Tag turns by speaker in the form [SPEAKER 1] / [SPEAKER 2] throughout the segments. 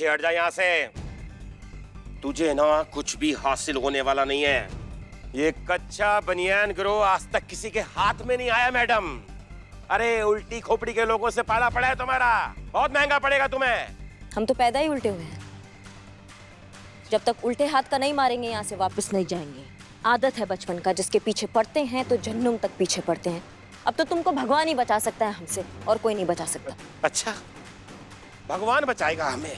[SPEAKER 1] पीछे हट जा यहाँ से। तुझे ना कुछ भी हासिल होने वाला नहीं है। ये कच्चा बनियान गिरोह आज तक किसी के हाथ में नहीं आया मैडम। अरे उल्टी खोपड़ी के लोगों से पाला पड़ा है तुम्हारा, बहुत महंगा पड़ेगा तुम्हें।
[SPEAKER 2] हम तो पैदा ही उल्टे हुए हैं। जब तक उल्टे हाथ का नहीं मारेंगे यहाँ से वापस नहीं जाएंगे। आदत है बचपन का, जिसके पीछे पड़ते हैं तो जन्नम तक पीछे पड़ते हैं। अब तो तुमको भगवान ही बचा सकता है हमसे, और कोई नहीं बचा सकता।
[SPEAKER 1] अच्छा, भगवान बचाएगा हमें?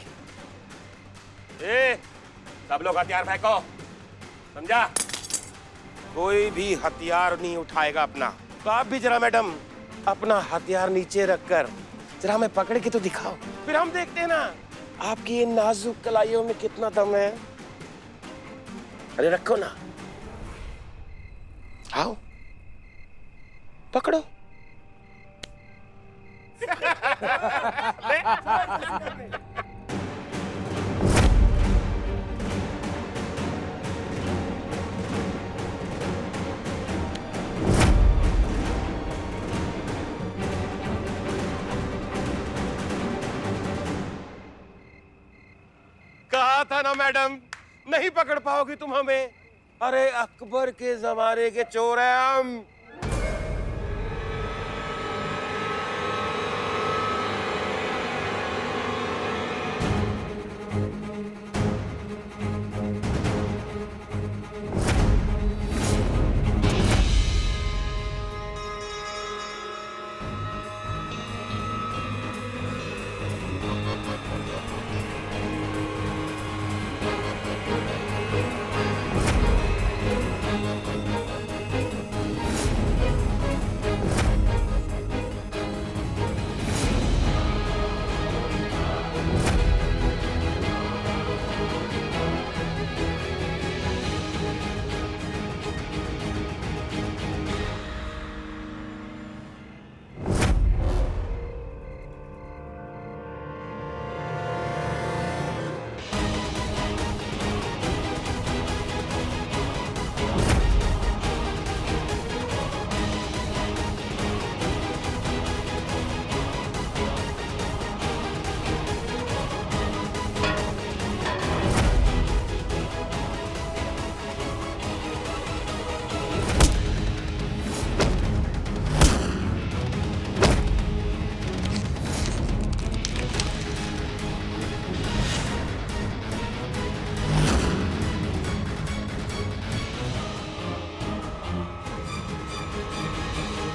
[SPEAKER 1] सब लोग हथियार फेंको, समझा? कोई भी हथियार नहीं उठाएगा अपना। तो आप भी जरा मैडम अपना हथियार नीचे रखकर जरा हमें पकड़ के तो दिखाओ, फिर हम देखते हैं ना आपकी इन नाजुक कलाइयों में कितना दम है। अरे रखो ना, आओ पकड़ो। कहा था ना मैडम, नहीं पकड़ पाओगी तुम हमें। अरे अकबर के जमाने के चोर हैं हम।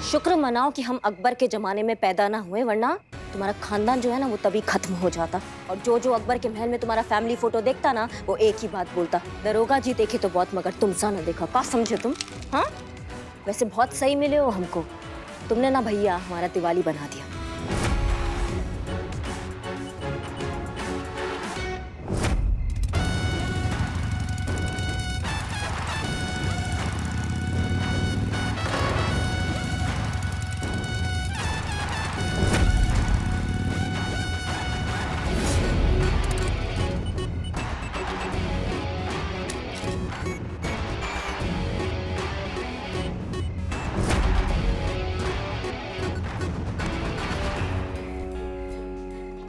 [SPEAKER 2] शुक्र मनाओ कि हम अकबर के जमाने में पैदा ना हुए, वरना तुम्हारा खानदान जो है ना वो तभी खत्म हो जाता। और जो अकबर के महल में तुम्हारा फैमिली फोटो देखता ना, वो एक ही बात बोलता, दरोगा जी देखे तो बहुत मगर तुम सा ना देखा। क्या समझे तुम? हाँ, वैसे बहुत सही मिले हो हमको। तुमने ना भैया हमारा दिवाली बना दिया।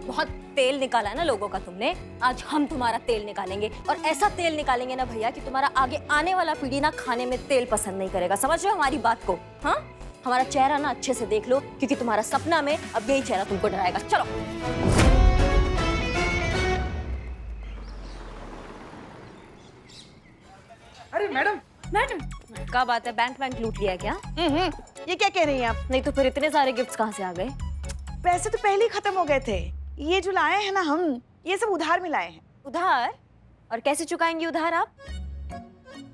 [SPEAKER 2] बहुत तेल निकाला है ना लोगों का तुमने, आज हम तुम्हारा तेल निकालेंगे। और ऐसा तेल निकालेंगे ना भैया कि तुम्हारा आगे आने वाला पीढ़ी ना खाने में तेल पसंद नहीं करेगा। समझ रहे हो हमारी बात को? हाँ, हमारा चेहरा ना अच्छे से देख लो, क्योंकि तुम्हारा सपना में अब यही चेहरा तुमको डराएगा। चलो।
[SPEAKER 3] अरे मैडम,
[SPEAKER 2] क्या बात है, बैंक लूट लिया क्या?
[SPEAKER 3] ये क्या कह रही हैं आप?
[SPEAKER 2] नहीं तो फिर इतने सारे गिफ्ट्स कहाँ से आ गए?
[SPEAKER 3] पैसे तो पहले ही खत्म हो गए थे। ये जो लाए हैं ना हम, ये सब उधार में लाए हैं।
[SPEAKER 2] उधार? और कैसे चुकाएंगी उधार आप?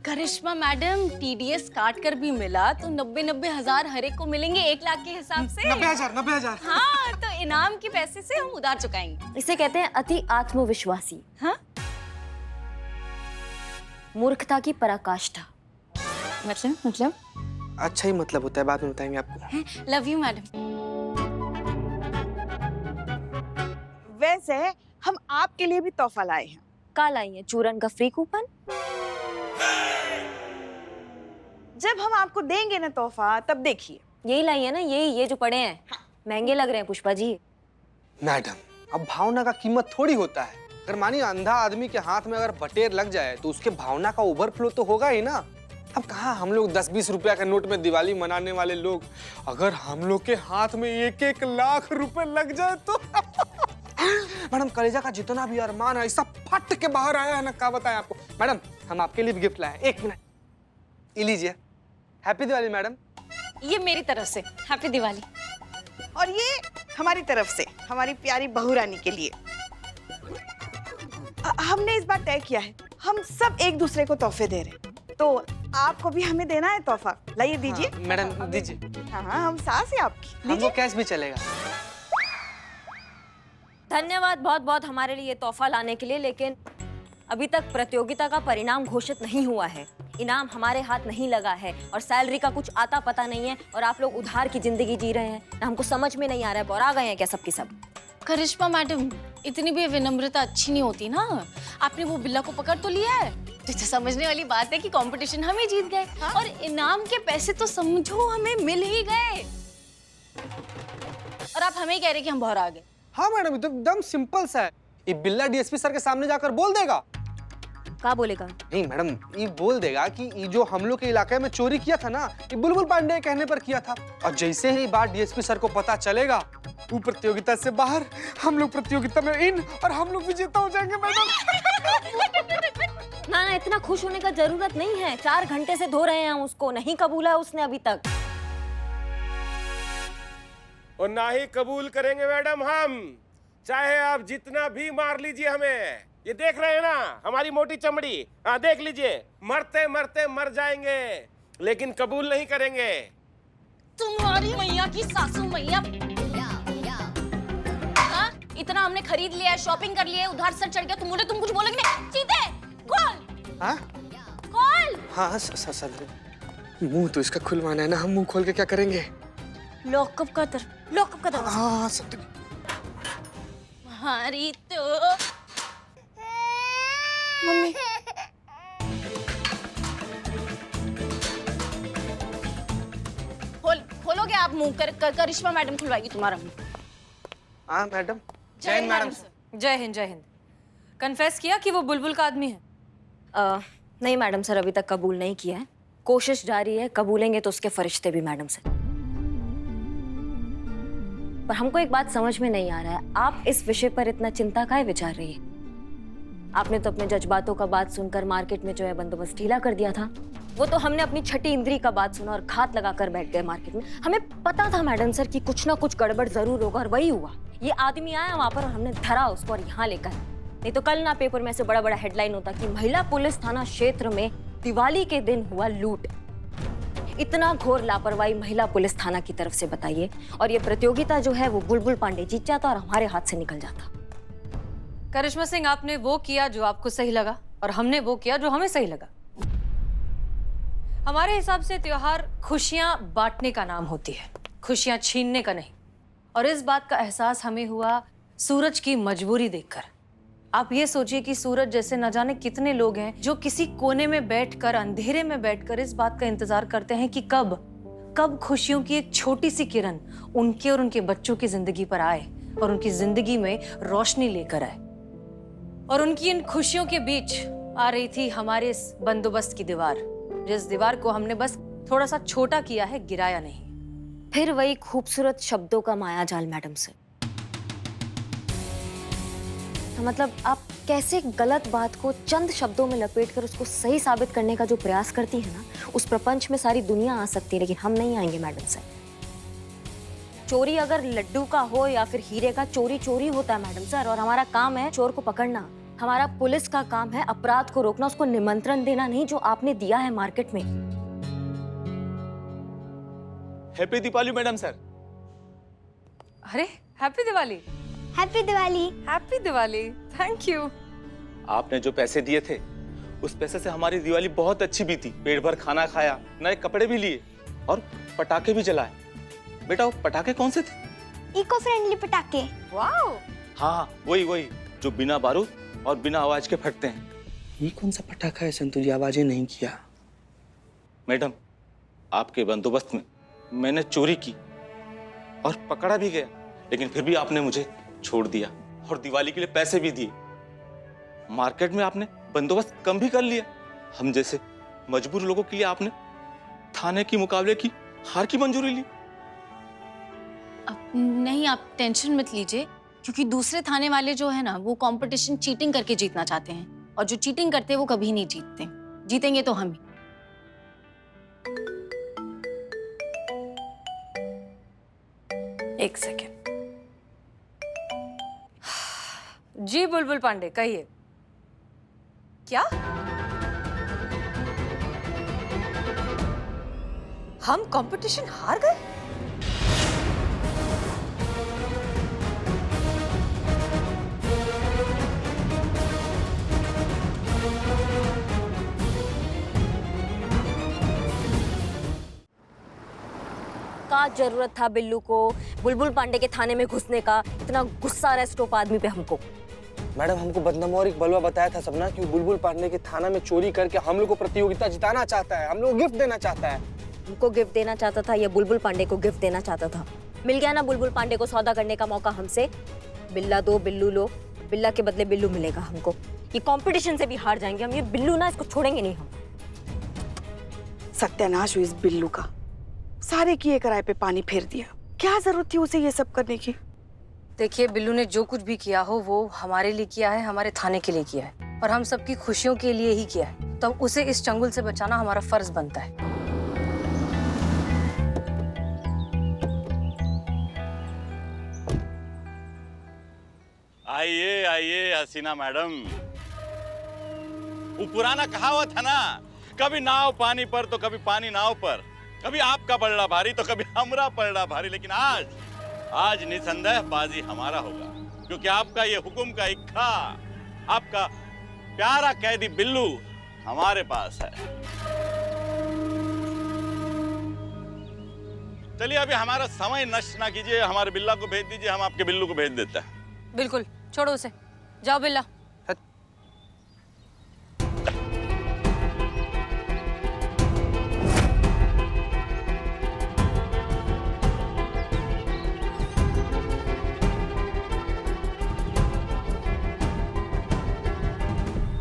[SPEAKER 4] करिश्मा मैडम, टीडीएस काट कर भी मिला तो 90 हजार हर एक को मिलेंगे 1 लाख के हिसाब से।
[SPEAKER 3] 90,000।
[SPEAKER 4] हाँ, तो इनाम के पैसे से हम उधार चुकाएंगे।
[SPEAKER 2] इसे कहते हैं अति आत्मविश्वासी।
[SPEAKER 4] हाँ?
[SPEAKER 2] मूर्खता की पराकाष्ठा।
[SPEAKER 4] मतलब
[SPEAKER 5] अच्छा ही मतलब होता है, बाद में बताएंगे आपको।
[SPEAKER 4] Love you madam.
[SPEAKER 3] वैसे हम आपके लिए भी तोहफा लाए हैं।
[SPEAKER 2] का लाई है? चूरन का फ्री कूपन?
[SPEAKER 3] जब हम आपको देंगे ना तोहफा, तब देखिए।
[SPEAKER 2] यही लाई है ना, ये जो पड़े हैं। महंगे लग रहे हैं पुष्पा जी।
[SPEAKER 5] मैडम, अब भावना का कीमत थोड़ी होता है। अगर मानिए अंधा आदमी के हाथ में अगर बटेर लग जाए तो उसके भावना का ओवरफ्लो तो होगा ही ना। अब कहाँ हम लोग 10-20 रुपया के नोट में दिवाली मनाने वाले लोग, अगर हम लोग के हाथ में 1-1 लाख रुपए लग जाए तो मैडम कलेजा का जितना भी अरमान है सब फट के बाहर आया है ना, क्या बताएं आपको। मैडम हम आपके लिए भी गिफ्ट लाए, 1 मिनट ये लीजिए। Happy Diwali madam.
[SPEAKER 4] ये मेरी तरफ से हैप्पी दिवाली।
[SPEAKER 3] और ये हमारी तरफ से हमारी प्यारी बहू रानी के लिए। हमने इस बार तय किया है, हम सब एक दूसरे को तोहफे दे रहे हैं, तो आपको भी हमें देना है तोहफा। लाइए दीजिए।
[SPEAKER 5] हाँ, मैडम दीजिए।
[SPEAKER 3] हाँ हम सास है आपकी।
[SPEAKER 5] हमको कैश भी चलेगा।
[SPEAKER 2] धन्यवाद बहुत बहुत हमारे लिए तोहफा लाने के लिए, लेकिन अभी तक प्रतियोगिता का परिणाम घोषित नहीं हुआ है, इनाम हमारे हाथ नहीं लगा है और सैलरी का कुछ आता पता नहीं है और आप लोग उधार की जिंदगी जी रहे हैं ना। हमको समझ में नहीं आ रहा है, बौरा गए हैं क्या सबके सब।
[SPEAKER 4] करिश्मा मैडम, इतनी भी विनम्रता अच्छी नहीं होती ना। आपने वो बिल्ला को पकड़ तो लिया है, तो समझने वाली बात है कि कंपटीशन हम ही जीत गए। हाँ? और इनाम के पैसे तो समझो हमें मिल ही गए, और आप हमें ही कह रहे कि हम बाहर आ गए।
[SPEAKER 5] हाँ मैडम, ये तो एकदम सिंपल सा है। ये बिल्ला डीएसपी सर के सामने जाकर बोल देगा।
[SPEAKER 2] क्या बोलेगा?
[SPEAKER 5] नहीं मैडम, ये बोल देगा कि ये जो हम लोग के इलाके में चोरी किया था ना, ये बुलबुल पांडे के कहने पर किया था। और जैसे ही बात डीएसपी सर को पता चलेगा, वो प्रतियोगिता से बाहर, हम लोग प्रतियोगिता में इन, और हम लोग विजेता हो जाएंगे मैडम।
[SPEAKER 2] ना ना, इतना खुश होने का जरूरत नहीं है। 4 घंटे से धो रहे हैं उसको, नहीं कबूला है उसने अभी तक।
[SPEAKER 1] और ना ही कबूल करेंगे मैडम हम, चाहे आप जितना भी मार लीजिए हमें। ये देख रहे हैं ना हमारी मोटी चमड़ी, हाँ देख लीजिए, मरते मरते मर जाएंगे लेकिन कबूल नहीं करेंगे।
[SPEAKER 4] तुम्हारी मैया की सासू मैया। हाँ? इतना हमने खरीद लिया है, शॉपिंग कर लिया है, उधार सर चढ़ गया, तुम कुछ बोलोगे नहीं? सीधे खोल।
[SPEAKER 5] हाँ
[SPEAKER 4] खोल।
[SPEAKER 5] हाँ सर, मुंह तो इसका खुलवाना है ना, हम मुंह खोल के क्या करेंगे?
[SPEAKER 4] लॉकअप का दरवाजा।
[SPEAKER 5] हाँ सब।
[SPEAKER 4] हमारी तो मम्मी। खोलोगे आप मुंह? करिश्मा मैडम खुलवाएगी तुम्हारा मुंह।
[SPEAKER 5] हाँ मैडम।
[SPEAKER 4] जय हिंद मैडम।
[SPEAKER 6] जय हिंद जय हिंद। कन्फेस किया कि वो बुलबुल का आदमी है?
[SPEAKER 2] नहीं मैडम सर, अभी तक कबूल नहीं किया है, कोशिश जारी है। कबूलेंगे तो उसके फरिश्ते भी मैडम से। पर हमको एक बात समझ में नहीं आ रहा है, आप इस विषय पर इतना चिंता काहे विचार रही है? आपने तो अपने जज्बातों का बात सुनकर मार्केट में जो है बंदोबस्त ढीला कर दिया था। वो तो हमने अपनी छठी इंद्री का बात सुना और घात लगाकर बैठ गए मार्केट में। हमें पता था मैडम सर कि कुछ ना कुछ गड़बड़ जरूर होगा, और वही हुआ। ये आदमी आया वहां पर और हमने धरा उसको और यहाँ लेकर। नहीं तो कल ना पेपर में से बड़ा बड़ा हेडलाइन होता कि महिला पुलिस थाना क्षेत्र में दिवाली के दिन हुआ लूट। इतना घोर लापरवाही महिला पुलिस थाना की तरफ से, बताइए। और ये प्रतियोगिता जो है वो बुलबुल पांडे जीत जाता और हमारे हाथ से निकल जाता।
[SPEAKER 6] करिश्मा सिंह, आपने वो किया जो आपको सही लगा और हमने वो किया जो हमें सही लगा। हमारे हिसाब से त्योहार खुशियां बांटने का नाम होती है, खुशियां छीनने का नहीं। और इस बात का एहसास हमें हुआ सूरज की मजबूरी देखकर। आप ये सोचिए कि सूरज जैसे न जाने कितने लोग हैं जो किसी कोने में बैठकर, अंधेरे में बैठकर इस बात का इंतजार करते हैं कि कब खुशियों की एक छोटी सी किरण उनके और उनके बच्चों की जिंदगी पर आए और उनकी जिंदगी में रोशनी लेकर आए। और उनकी इन खुशियों के बीच आ रही थी हमारे इस बंदोबस्त की दीवार, जिस दीवार को हमने बस थोड़ा सा छोटा किया है, गिराया नहीं।
[SPEAKER 2] फिर वही खूबसूरत शब्दों का मायाजाल मैडम से। तो मतलब आप कैसे गलत बात को चंद शब्दों में लपेटकर उसको सही साबित करने का जो प्रयास करती है ना, उस प्रपंच में सारी दुनिया आ सकती है, लेकिन हम नहीं आएंगे मैडम सर। चोरी अगर लड्डू का हो या फिर हीरे का, चोरी चोरी होता है मैडम सर। और हमारा काम है चोर को पकड़ना, हमारा पुलिस का काम है अपराध को रोकना, उसको निमंत्रण देना नहीं जो आपने दिया है मार्केट में।
[SPEAKER 7] Happy Deepavali madam sir.
[SPEAKER 6] अरे happy Diwali.
[SPEAKER 8] Happy Diwali.
[SPEAKER 6] Happy Diwali. Thank you.
[SPEAKER 7] आपने जो पैसे दिए थे उस पैसे से हमारी दिवाली बहुत अच्छी बीती। पेट भर खाना खाया, नए कपड़े भी लिए और पटाखे भी जलाए। बेटा वो पटाखे कौन से थे?
[SPEAKER 8] इको फ्रेंडली पटाखे।
[SPEAKER 6] वाओ।
[SPEAKER 7] हाँ वही जो बिना बारूद और बिना आवाज के फटते हैं।
[SPEAKER 5] ये कौन सा पटाखा है संतोष, आवाजें नहीं किया?
[SPEAKER 7] मैडम आपके बंदोबस्त में मैंने चोरी की और पकड़ा भी गया, लेकिन फिर भी आपने मुझे छोड़ दिया और दिवाली के लिए पैसे भी दिए। मार्केट में आपने बंदोबस्त कम भी कर लिया। हम जैसे मजबूर लोगों के लिए आपने थाने की मुकाबले की हार की मंजूरी ली।
[SPEAKER 4] अब नहीं, आप टेंशन मत लीजिए, क्योंकि दूसरे थाने वाले जो है ना, वो कंपटीशन चीटिंग करके जीतना चाहते हैं, और जो चीटिंग करते हैं वो कभी नहीं जीतते। जीतेंगे तो हम ही।
[SPEAKER 6] एक सेकेंड। जी बुलबुल पांडे, कहिए। क्या हम कंपटीशन हार गए?
[SPEAKER 2] का जरूरत था बिल्लू को बुलबुल पांडे के थाने में घुसने का? इतना गुस्सा आ रहा है स्टोप आदमी पे हमको।
[SPEAKER 5] मैडम, हमको बदनाम और एक बलवा बताया था सपना कि बुलबुल पांडे के थाना में चोरी करके हम लोग को प्रतियोगिता जिताना चाहता है, हम लोग को गिफ्ट देना चाहता है।
[SPEAKER 2] हमको गिफ्ट देना चाहता था या बुलबुल पांडे को गिफ्ट देना चाहता था? मिल गया ना बुलबुल पांडे को सौदा करने का मौका हमसे। बिल्ला दो बिल्लू लो, बिल्ला के बदले बिल्लू मिलेगा हमको। ये कंपटीशन से भी हार जाएंगे हम, ये बिल्लू ना, इसको छोड़ेंगे नहीं हम।
[SPEAKER 3] सत्यानाश हुई इस बिल्लू का, सारे किए कराए पे पानी फेर दिया। क्या जरूरत थी उसे ये सब करने की?
[SPEAKER 6] देखिए, बिल्लू ने जो कुछ भी किया हो वो हमारे लिए किया है, हमारे थाने के लिए किया है, और हम सबकी खुशियों के लिए ही किया है। तो उसे इस चंगुल से बचाना हमारा फर्ज बनता है।
[SPEAKER 9] आइए आइए हसीना मैडम। वो पुराना कहावत है ना, कभी नाव पानी पर तो कभी पानी नाव पर, कभी आपका पलड़ा भारी तो कभी हमरा पलड़ा भारी। लेकिन आज निसंदेह बाजी हमारा होगा, क्योंकि आपका ये हुक्म का इक्खा, आपका प्यारा कैदी बिल्लू हमारे पास है। चलिए अभी हमारा समय नष्ट ना कीजिए, हमारे बिल्ला को भेज दीजिए, हम आपके बिल्लू को भेज देते हैं।
[SPEAKER 6] बिल्कुल, छोड़ो उसे। जाओ बिल्ला।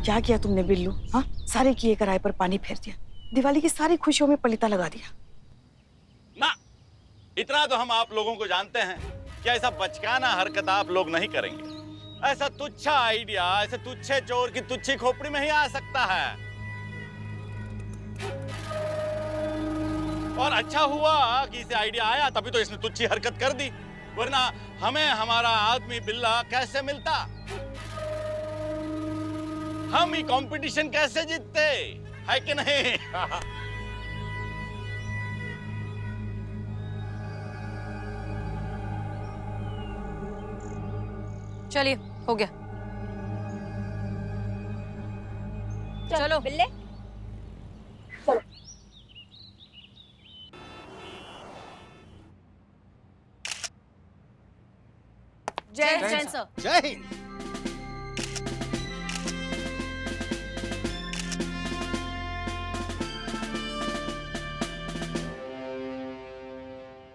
[SPEAKER 3] क्या किया तुमने बिल्लू? हाँ, सारे किए कराए पर पानी फेर दिया, दिवाली की सारी खुशियों में पलीता लगा दिया।
[SPEAKER 9] ना, इतना तो हम आप लोगों को जानते हैं कि ऐसा बचकाना हरकत आप लोग नहीं करेंगे। ऐसा तुच्छा आइडिया ऐसे तुच्छे चोर की तुच्छी खोपड़ी में ही आ सकता है। और अच्छा हुआ कि इसे आइडिया आया, तभी तो इसने तुच्छी हरकत कर दी, वरना हमें हमारा आदमी बिल्ला कैसे मिलता, हम ये कंपटीशन कैसे जीतते, है कि नहीं?
[SPEAKER 6] चलिए, हो गया। चलो
[SPEAKER 2] बिल्ले।
[SPEAKER 6] जय जय सर।
[SPEAKER 1] जय हिंद।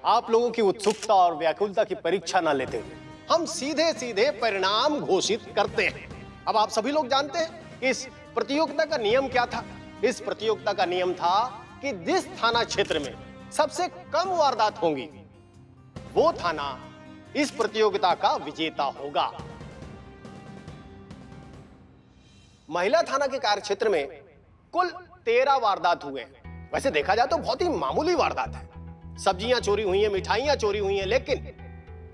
[SPEAKER 10] आप लोगों की उत्सुकता और व्याकुलता की परीक्षा ना लेते हुए हम सीधे सीधे परिणाम घोषित करते हैं। अब आप सभी लोग जानते हैं इस प्रतियोगिता का नियम क्या था। इस प्रतियोगिता का नियम था कि जिस थाना क्षेत्र में सबसे कम वारदात होंगी वो थाना इस प्रतियोगिता का विजेता होगा। महिला थाना के कार्यक्षेत्र में कुल 13 वारदात हुए हैं। वैसे देखा जाए तो बहुत ही मामूली वारदात है, सब्जियां चोरी हुई हैं, मिठाइयां चोरी हुई हैं, लेकिन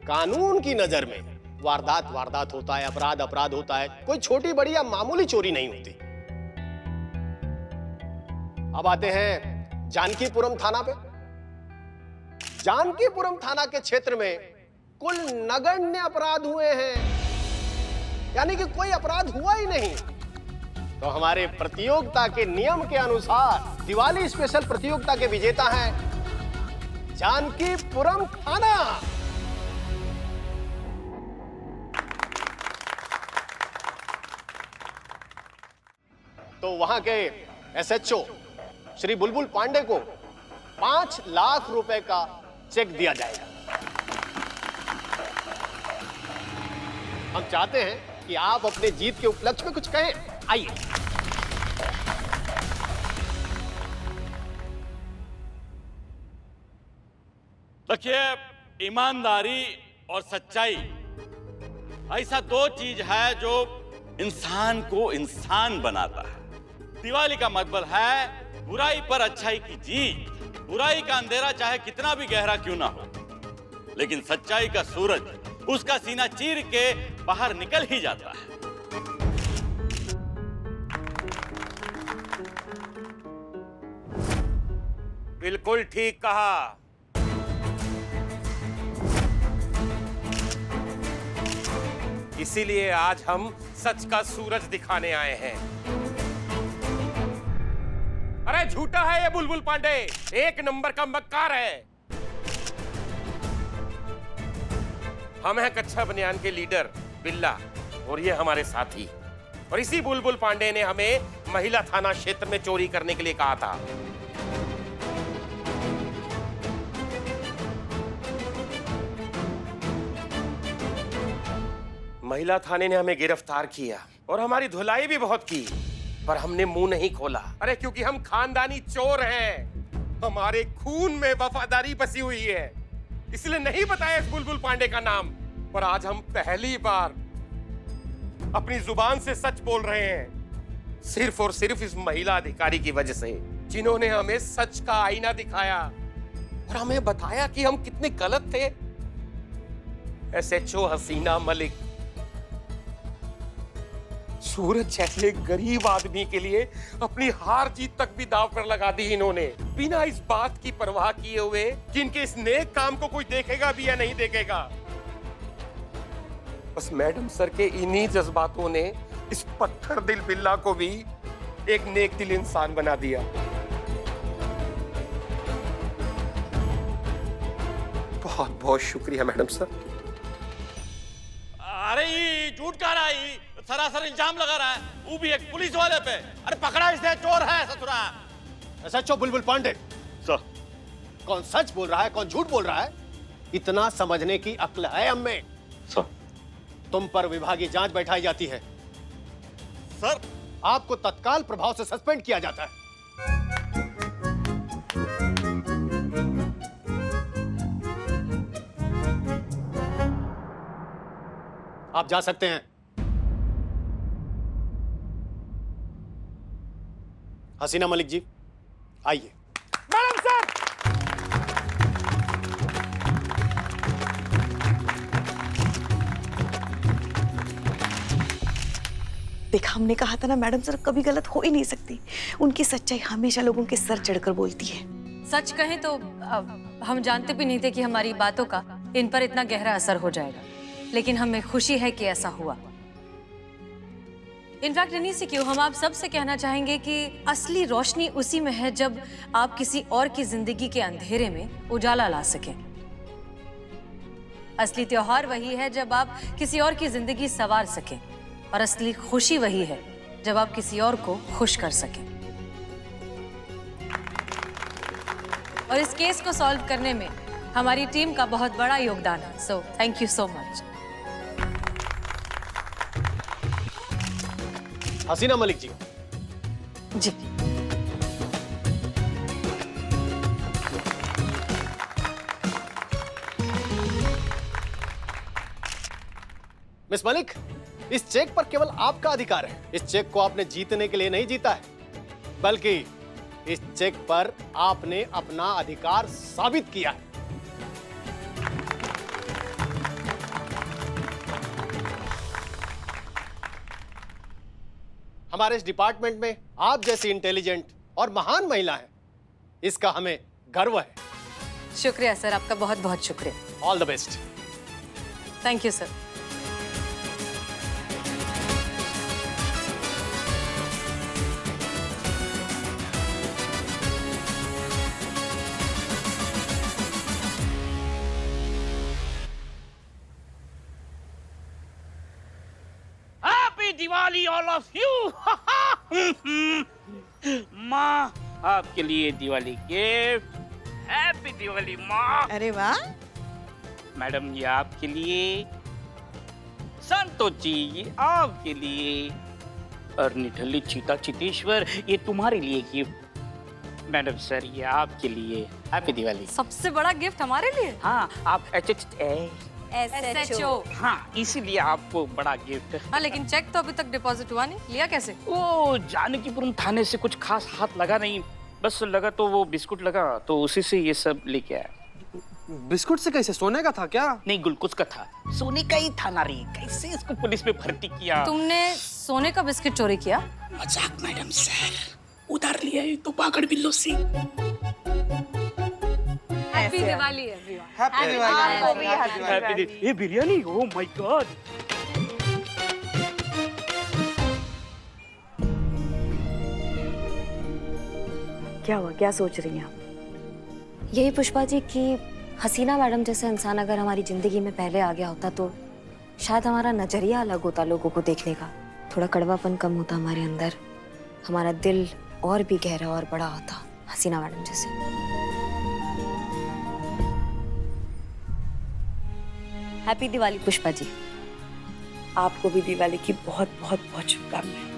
[SPEAKER 10] कानून की नजर में वारदात वारदात होता है, अपराध अपराध होता है, कोई छोटी बड़ी या मामूली चोरी नहीं होती। अब आते हैं जानकीपुरम थाना पे। जानकीपुरम थाना के क्षेत्र में कुल नगण्य अपराध हुए हैं, यानी कि कोई अपराध हुआ ही नहीं। तो हमारे प्रतियोगिता के नियम के अनुसार दिवाली स्पेशल प्रतियोगिता के विजेता हैं जानकीपुरम थाना। तो वहां के एसएचओ श्री बुलबुल पांडे को 5 लाख रुपए का चेक दिया जाएगा। हम चाहते हैं कि आप अपने जीत के उपलक्ष्य में कुछ कहें। आइए।
[SPEAKER 9] देखिए, ईमानदारी और सच्चाई ऐसा दो चीज है जो इंसान को इंसान बनाता है। दिवाली का मतलब है बुराई पर अच्छाई की जीत। बुराई का अंधेरा चाहे कितना भी गहरा क्यों ना हो, लेकिन सच्चाई का सूरज उसका सीना चीर के बाहर निकल ही जाता है।
[SPEAKER 1] बिल्कुल ठीक कहा। इसीलिए आज हम सच का सूरज दिखाने आए हैं। अरे झूठा है ये बुलबुल पांडे, एक नंबर का मक्कार है। हम हैं कच्चा बनियान के लीडर बिल्ला और ये हमारे साथी। और इसी बुलबुल पांडे ने हमें महिला थाना क्षेत्र में चोरी करने के लिए कहा था। महिला थाने ने हमें गिरफ्तार किया और हमारी धुलाई भी बहुत की, पर हमने मुंह नहीं खोला। अरे क्योंकि हम खानदानी चोर हैं, हमारे खून में वफादारी बसी हुई है, इसलिए नहीं बताया इस बुलबुल पांडे का नाम। पर आज हम पहली बार अपनी जुबान से सच बोल रहे हैं, सिर्फ और सिर्फ इस महिला अधिकारी की वजह से, जिन्होंने हमें सच का आईना दिखाया और हमें बताया कि हम कितने गलत थे। SHO हसीना मलिक, सूरज जैसे गरीब आदमी के लिए अपनी हार जीत तक भी दांव पर लगा दी इन्होंने, बिना इस बात की परवाह किए हुए कि इनके इस नेक काम को कोई देखेगा भी या नहीं देखेगा। बस मैडम सर के इन्हीं जज्बातों ने इस पत्थर दिल बिल्ला को भी एक नेक दिल इंसान बना दिया। बहुत बहुत शुक्रिया मैडम सर।
[SPEAKER 9] अरे ये झूठ कह रहा है, सरासर इल्जाम लगा रहा है, वो भी एक पुलिस वाले पे। अरे पकड़ा इसे, चोर है ससुरा।
[SPEAKER 10] SHO बुलबुल पांडे,
[SPEAKER 9] सर
[SPEAKER 10] कौन सच बोल रहा है कौन झूठ बोल रहा है, इतना समझने की अक्ल है हमें।
[SPEAKER 9] सर
[SPEAKER 10] तुम पर विभागीय जांच बैठाई जाती है
[SPEAKER 9] सर,
[SPEAKER 10] आपको तत्काल प्रभाव से सस्पेंड किया जाता है। आप जा सकते हैं। हसीना मलिक जी आइए।
[SPEAKER 1] मैडम सर,
[SPEAKER 3] देखा, हमने कहा था ना मैडम सर कभी गलत हो ही नहीं सकती। उनकी सच्चाई हमेशा लोगों के सर चढ़कर बोलती है।
[SPEAKER 6] सच कहें तो हम जानते भी नहीं थे कि हमारी बातों का इन पर इतना गहरा असर हो जाएगा, लेकिन हमें खुशी है कि ऐसा हुआ। इनफैक्ट इन्हीं से क्यों हम आप सब से कहना चाहेंगे कि असली रोशनी उसी में है जब आप किसी और की जिंदगी के अंधेरे में उजाला ला सकें। असली त्योहार वही है जब आप किसी और की जिंदगी संवार सकें, और असली खुशी वही है जब आप किसी और को खुश कर सकें। और इस केस को सॉल्व करने में हमारी टीम का बहुत बड़ा योगदान है। So thank you so much.
[SPEAKER 10] Hasina Malik ji
[SPEAKER 6] जी
[SPEAKER 10] मिस मलिक, इस चेक पर केवल आपका अधिकार है। इस चेक को आपने जीतने के लिए नहीं जीता है, बल्कि इस चेक पर आपने अपना अधिकार साबित किया है। हमारे इस डिपार्टमेंट में आप जैसी इंटेलिजेंट और महान महिला है, इसका हमें गर्व है।
[SPEAKER 6] शुक्रिया सर, आपका बहुत बहुत शुक्रिया।
[SPEAKER 10] All the best.
[SPEAKER 6] Thank you sir.
[SPEAKER 11] Diwali all of you. माँ आपके लिए दिवाली गिफ्ट। हैप्पी दिवाली माँ।
[SPEAKER 3] अरे वाह।
[SPEAKER 11] मैडम ये आपके लिए संतोष जी ये आपके लिए। और निठल्ली चीता चितेश्वर ये तुम्हारे लिए गिफ्ट। मैडम सर ये आपके लिए। हैप्पी दिवाली।
[SPEAKER 6] सबसे बड़ा गिफ्ट हमारे लिए।
[SPEAKER 11] हाँ आप
[SPEAKER 6] SHO।
[SPEAKER 11] हाँ इसीलिए आपको बड़ा गिफ्ट।
[SPEAKER 6] हाँ लेकिन चेक तो अभी तक डिपॉजिट हुआ नहीं, लिया कैसे?
[SPEAKER 11] वो जानकीपुरम थाने से कुछ खास हाथ लगा नहीं, बस लगा तो वो बिस्कुट लगा तो उसी से ये सब लेके आया।
[SPEAKER 5] बिस्कुट से कैसे? सोने का था क्या?
[SPEAKER 11] नहीं गुलकुस का था। सोने का ही था ना रे, कैसे इसको पुलिस में भर्ती किया?
[SPEAKER 6] तुमने सोने का बिस्किट चोरी किया?
[SPEAKER 11] मजाक मैडम सर, उधार लिया है तो पागड़ बिल्लो से।
[SPEAKER 6] Happy Diwali everyone.
[SPEAKER 5] Happy Diwali.
[SPEAKER 11] ये बिरयानी, ओह माय गॉड।
[SPEAKER 3] क्या हुआ, क्या सोच रही हैं आप?
[SPEAKER 2] यही पुष्पा जी कि हसीना मैडम जैसा इंसान अगर हमारी जिंदगी में पहले आ गया होता तो शायद हमारा नजरिया अलग होता लोगों को देखने का, थोड़ा कड़वापन कम होता हमारे अंदर, हमारा दिल और भी गहरा और बड़ा होता हसीना मैडम जैसे। हैप्पी दिवाली पुष्पा जी।
[SPEAKER 3] आपको भी दिवाली की बहुत बहुत बहुत शुभकामनाएं।